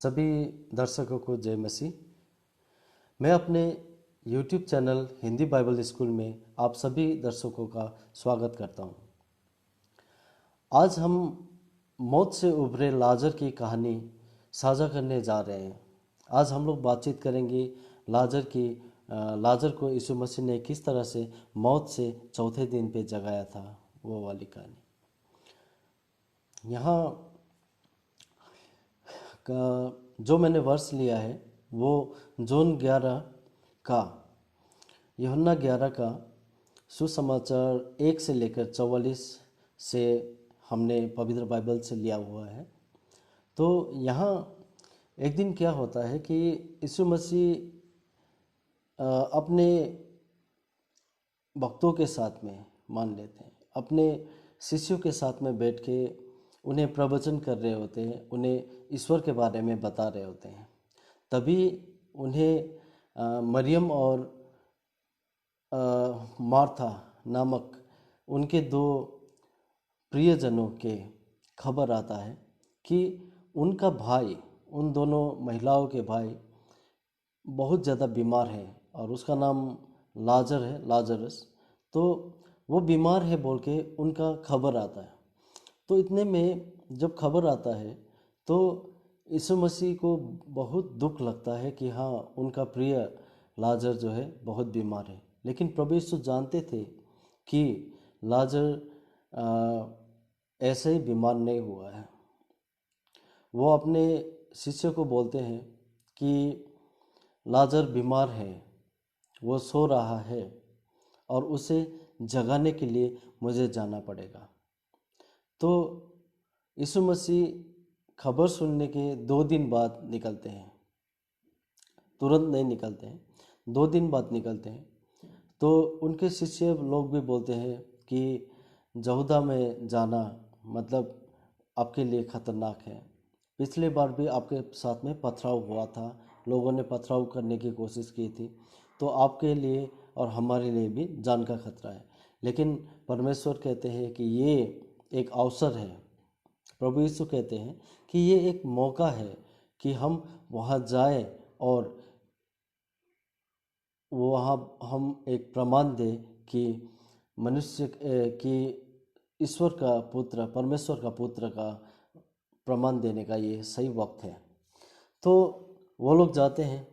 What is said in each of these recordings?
सभी दर्शकों को जय मसीह। मैं अपने YouTube channel Hindi Bible school में आप सभी दर्शकों का स्वागत करता हूं। आज हम मौत से उभरे लाजर की कहानी साझा करने जा रहे हैं। आज हम लोग बातचीत करेंगे लाजर को यीशु मसीह ने किस तरह से मौत से चौथे दिन पे जगाया था, वो वाली कहानी। यहाँ का जो मैंने वर्ष लिया है वो जून 11 का यूहन्ना 11 का सुसमाचार 1 से लेकर 44 से हमने पवित्र बाइबल से लिया हुआ है। तो यहाँ एक दिन क्या होता है कि यीशु मसीह अपने भक्तों के साथ में मान लेते हैं, अपने शिष्यों के साथ में बैठ के उन्हें प्रवचन कर रहे होते हैं, उन्हें ईश्वर के बारे में बता रहे होते हैं। तभी उन्हें मरियम और मार्था नामक उनके दो प्रियजनों के खबर आता है कि उनका भाई, उन दोनों महिलाओं के भाई बहुत ज़्यादा बीमार है और उसका नाम लाजर है, लाजरस। तो वो बीमार है बोल के उनका खबर आता है। तो इतने में जब खबर आता है तो यीशु मसीह को बहुत दुख लगता है कि हाँ, उनका प्रिय लाजर जो है बहुत बीमार है। लेकिन प्रभु यीशु जानते थे कि लाजर ऐसे ही बीमार नहीं हुआ है। वो अपने शिष्य को बोलते हैं कि लाजर बीमार है, वो सो रहा है और उसे जगाने के लिए मुझे जाना पड़ेगा। तो यीशु मसीह खबर सुनने के 2 दिन बाद निकलते हैं, तुरंत नहीं निकलते हैं, 2 दिन बाद निकलते हैं। तो उनके शिष्य लोग भी बोलते हैं कि यहूदा में जाना मतलब आपके लिए खतरनाक है। पिछली बार भी आपके साथ में पथराव हुआ था, लोगों ने पथराव करने की कोशिश की थी, तो आपके लिए और हमारे लिए भी जान का खतरा है। लेकिन परमेश्वर कहते हैं कि ये एक अवसर है, प्रभु यीशु कहते हैं कि ये एक मौका है कि हम वहाँ जाएं और वहाँ हम एक प्रमाण दें कि कि ईश्वर का पुत्र, परमेश्वर का पुत्र का प्रमाण देने का ये सही वक्त है। तो वो लोग जाते हैं।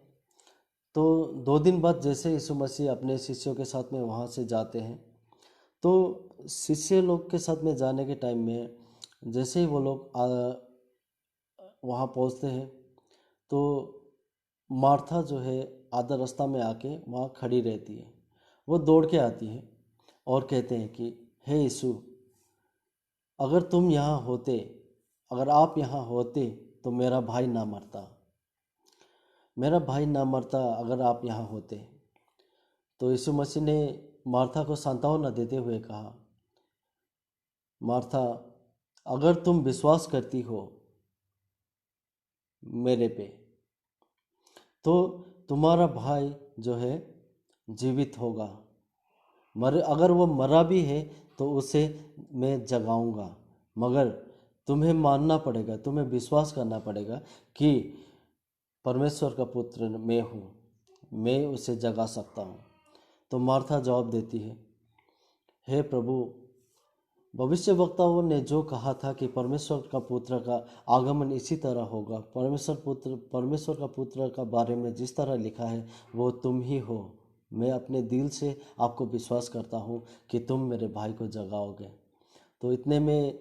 तो 2 दिन बाद जैसे यीशु मसीह अपने शिष्यों के साथ में वहाँ से जाते हैं, तो शिष्य लोग के साथ में जाने के टाइम में जैसे ही वो लोग वहाँ पहुँचते हैं तो मार्था जो है आधा रास्ता में आके वहाँ खड़ी रहती है। वो दौड़ के आती है और कहते हैं कि हे यीशु, अगर तुम यहाँ होते, अगर आप यहाँ होते तो मेरा भाई ना मरता, मेरा भाई ना मरता अगर आप यहाँ होते। तो यीशु मसीह ने मार्था को सांत्वना देते हुए कहा, मार्था, अगर तुम विश्वास करती हो मेरे पे तो तुम्हारा भाई जो है जीवित होगा। अगर वो मरा भी है तो उसे मैं जगाऊंगा, मगर तुम्हें मानना पड़ेगा, तुम्हें विश्वास करना पड़ेगा कि परमेश्वर का पुत्र मैं हूँ, मैं उसे जगा सकता हूँ। तो मार्था जवाब देती है, हे प्रभु, भविष्यवक्ताओं ने जो कहा था कि परमेश्वर का पुत्र का आगमन इसी तरह होगा, परमेश्वर का पुत्र का बारे में जिस तरह लिखा है वो तुम ही हो। मैं अपने दिल से आपको विश्वास करता हूँ कि तुम मेरे भाई को जगाओगे। तो इतने में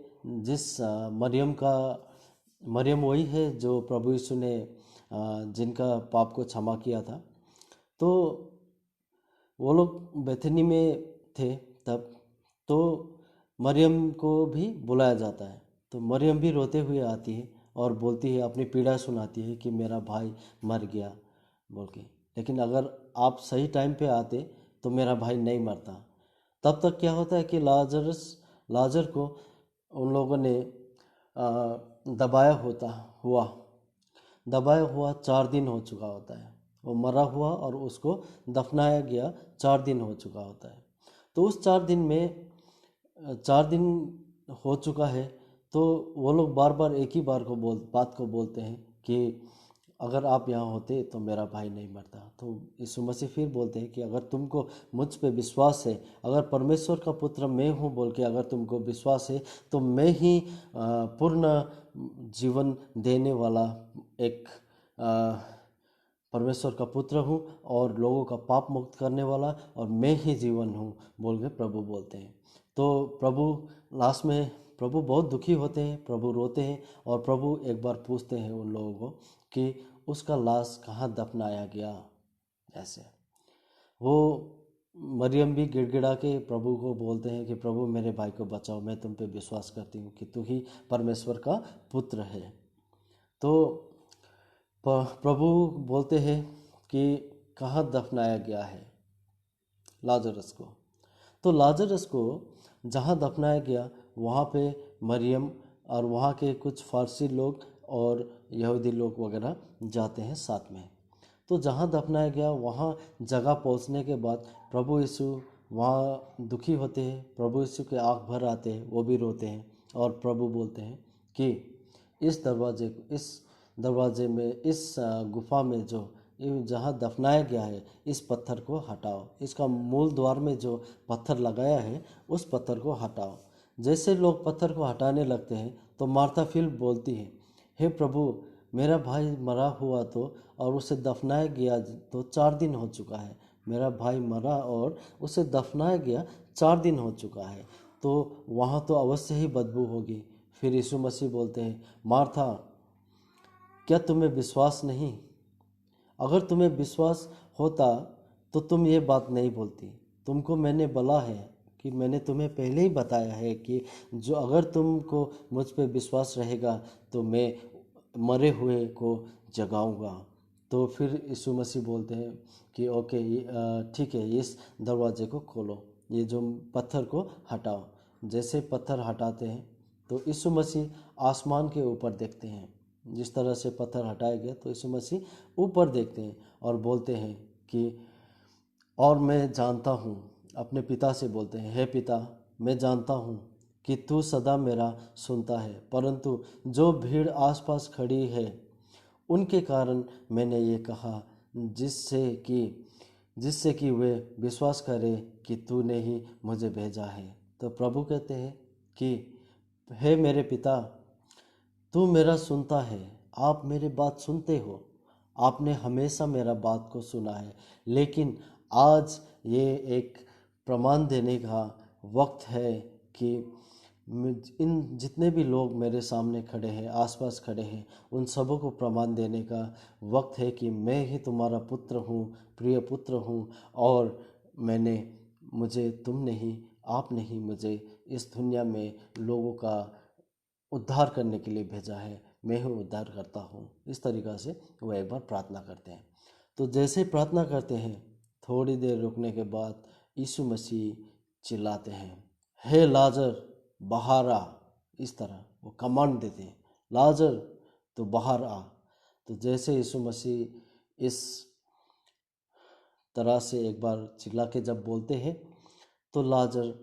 मरियम वही है जो प्रभु यीशु ने जिनका पाप को क्षमा किया था। तो वो लोग बेथनी में थे तब। तो मरियम को भी बुलाया जाता है। तो मरियम भी रोते हुए आती है और बोलती है, अपनी पीड़ा सुनाती है कि मेरा भाई मर गया बोल के। लेकिन अगर आप सही टाइम पे आते तो मेरा भाई नहीं मरता। तब तक क्या होता है कि लाजर को उन लोगों ने दबाया हुआ 4 दिन हो चुका होता है। वो मरा हुआ और उसको दफनाया गया 4 दिन हो चुका होता है। तो उस 4 दिन में 4 दिन हो चुका है। तो वो लोग बार बार एक ही बात को बोलते हैं कि अगर आप यहाँ होते तो मेरा भाई नहीं मरता। तो यीशु मसीह फिर बोलते हैं कि अगर तुमको मुझ पे विश्वास है, अगर परमेश्वर का पुत्र मैं हूँ बोल के अगर तुमको विश्वास है, तो मैं ही पूर्ण जीवन देने वाला एक परमेश्वर का पुत्र हूँ और लोगों का पाप मुक्त करने वाला, और मैं ही जीवन हूँ बोल के प्रभु बोलते हैं। तो प्रभु लास्ट में प्रभु बहुत दुखी होते हैं, प्रभु रोते हैं, और प्रभु एक बार पूछते हैं उन लोगों को कि उसका लाश कहाँ दफनाया गया। ऐसे वो मरियम भी गिड़गिड़ा के प्रभु को बोलते हैं कि प्रभु मेरे भाई को बचाओ, मैं तुम पे विश्वास करती हूँ कि तू ही परमेश्वर का पुत्र है। तो प्रभु बोलते हैं कि कहाँ दफनाया गया है लाजरस को। तो लाजरस को जहाँ दफनाया गया वहाँ पे मरियम और वहाँ के कुछ फारसी लोग और यहूदी लोग वगैरह जाते हैं साथ में। तो जहाँ दफनाया गया वहाँ जगह पहुँचने के बाद प्रभु यीशु वहाँ दुखी होते हैं, प्रभु यीशु के आँख भर आते हैं, वो भी रोते हैं, और प्रभु बोलते हैं कि इस दरवाजे में, इस गुफा में जो जहाँ दफनाया गया है, इस पत्थर को हटाओ, इसका मूल द्वार में जो पत्थर लगाया है उस पत्थर को हटाओ। जैसे लोग पत्थर को हटाने लगते हैं तो मार्था फिर बोलती है, हे प्रभु मेरा भाई मरा हुआ तो, और उसे दफनाया गया तो 4 दिन हो चुका है। मेरा भाई मरा और उसे दफनाया गया 4 दिन हो चुका है, तो वहाँ तो अवश्य ही बदबू होगी। फिर यीशु मसीह बोलते हैं, मार्था क्या तुम्हें विश्वास नहीं? अगर तुम्हें विश्वास होता तो तुम ये बात नहीं बोलती। तुमको मैंने बोला है कि मैंने तुम्हें पहले ही बताया है कि जो अगर तुमको मुझ पे विश्वास रहेगा तो मैं मरे हुए को जगाऊंगा। तो फिर यीशु मसीह बोलते हैं कि ओके ठीक है, इस दरवाजे को खोलो, ये जो पत्थर को हटाओ। जैसे पत्थर हटाते हैं तो यीशु मसीह आसमान के ऊपर देखते हैं। जिस तरह से पत्थर हटाया गया तो यीशु मसीह ऊपर देखते हैं और बोलते हैं कि और मैं जानता हूँ, अपने पिता से बोलते हैं, हे पिता मैं जानता हूँ कि तू सदा मेरा सुनता है, परंतु जो भीड़ आसपास खड़ी है उनके कारण मैंने ये कहा, जिससे कि वे विश्वास करें कि तूने ही मुझे भेजा है। तो प्रभु कहते हैं कि हे मेरे पिता, तू मेरा सुनता है, आप मेरी बात सुनते हो, आपने हमेशा मेरा बात को सुना है, लेकिन आज ये एक प्रमाण देने का वक्त है कि इन जितने भी लोग मेरे सामने खड़े हैं, आसपास खड़े हैं, उन सबों को प्रमाण देने का वक्त है कि मैं ही तुम्हारा पुत्र हूँ, प्रिय पुत्र हूँ, और मुझे तुम नहीं, आप नहीं मुझे इस दुनिया में लोगों का उद्धार करने के लिए भेजा है, मैं ही उद्धार करता हूँ। इस तरीक़ा से वह एक बार प्रार्थना करते हैं। तो जैसे प्रार्थना करते हैं, थोड़ी देर रुकने के बाद यीशु मसीह चिल्लाते हैं, हे लाजर बाहर आ। इस तरह वो कमांड देते हैं, लाजर तो बाहर आ। तो जैसे यीशु मसीह इस तरह से एक बार चिल्ला के जब बोलते हैं तो लाजर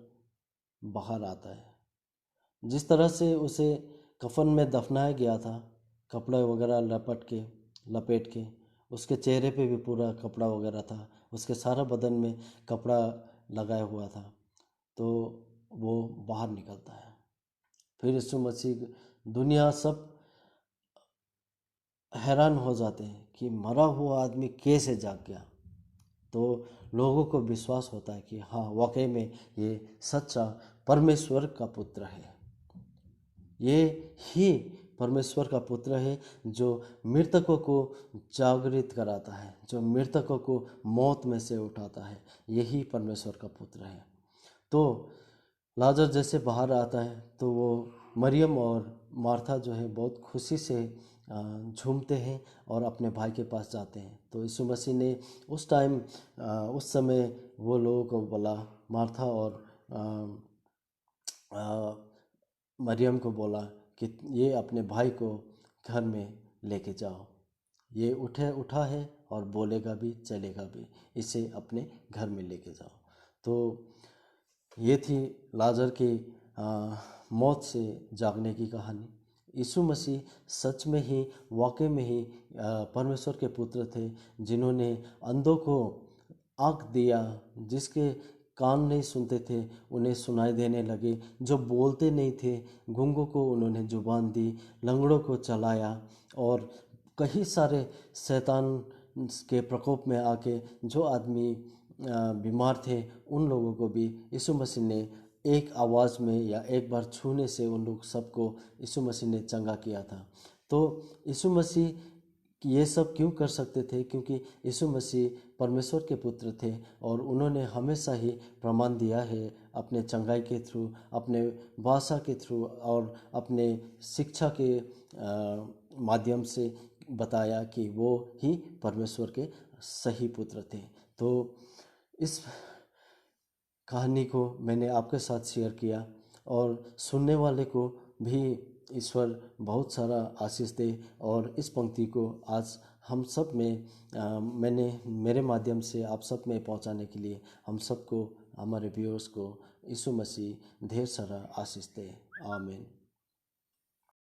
बाहर आता है। जिस तरह से उसे कफन में दफनाया गया था, कपड़े वगैरह लपेट के, उसके चेहरे पे भी पूरा कपड़ा वगैरह था, उसके सारा बदन में कपड़ा लगाया हुआ था, तो वो बाहर निकलता है। फिर यीशु मसीह, दुनिया सब हैरान हो जाते हैं कि मरा हुआ आदमी कैसे जाग गया। तो लोगों को विश्वास होता है कि हाँ, वाकई में ये सच्चा परमेश्वर का पुत्र है, ये ही परमेश्वर का पुत्र है जो मृतकों को जागृत कराता है, जो मृतकों को मौत में से उठाता है, यही परमेश्वर का पुत्र है। तो लाजर जैसे बाहर आता है तो वो मरियम और मार्था जो है बहुत खुशी से झूमते हैं और अपने भाई के पास जाते हैं। तो यीशु मसीह ने उस समय वो लोगों को बोला, मार्था और मरियम को बोला कि ये अपने भाई को घर में लेके जाओ, ये उठा है और बोलेगा भी चलेगा भी, इसे अपने घर में लेके जाओ। तो ये थी लाजर की मौत से जागने की कहानी। यीशु मसीह सच में ही वाकई में ही परमेश्वर के पुत्र थे, जिन्होंने अंधों को आँख दिया, जिसके कान नहीं सुनते थे उन्हें सुनाई देने लगे, जो बोलते नहीं थे गूंगों को उन्होंने जुबान दी, लंगड़ों को चलाया, और कई सारे शैतान के प्रकोप में आके जो आदमी बीमार थे उन लोगों को भी यीशु मसीह ने एक आवाज़ में या एक बार छूने से उन लोग सबको यीशु मसीह ने चंगा किया था। तो यीशु मसीह ये सब क्यों कर सकते थे? क्योंकि यीशु मसीह परमेश्वर के पुत्र थे और उन्होंने हमेशा ही प्रमाण दिया है अपने चंगाई के थ्रू, अपने भाषा के थ्रू और अपने शिक्षा के माध्यम से बताया कि वो ही परमेश्वर के सही पुत्र थे। तो इस कहानी को मैंने आपके साथ शेयर किया और सुनने वाले को भी ईश्वर बहुत सारा आशीष दे। और इस पंक्ति को आज हम सब में मैंने मेरे माध्यम से आप सब में पहुंचाने के लिए हम सबको, हमारे व्यूअर्स को यीशु मसीह ढेर सारा आशीष दे। आमीन।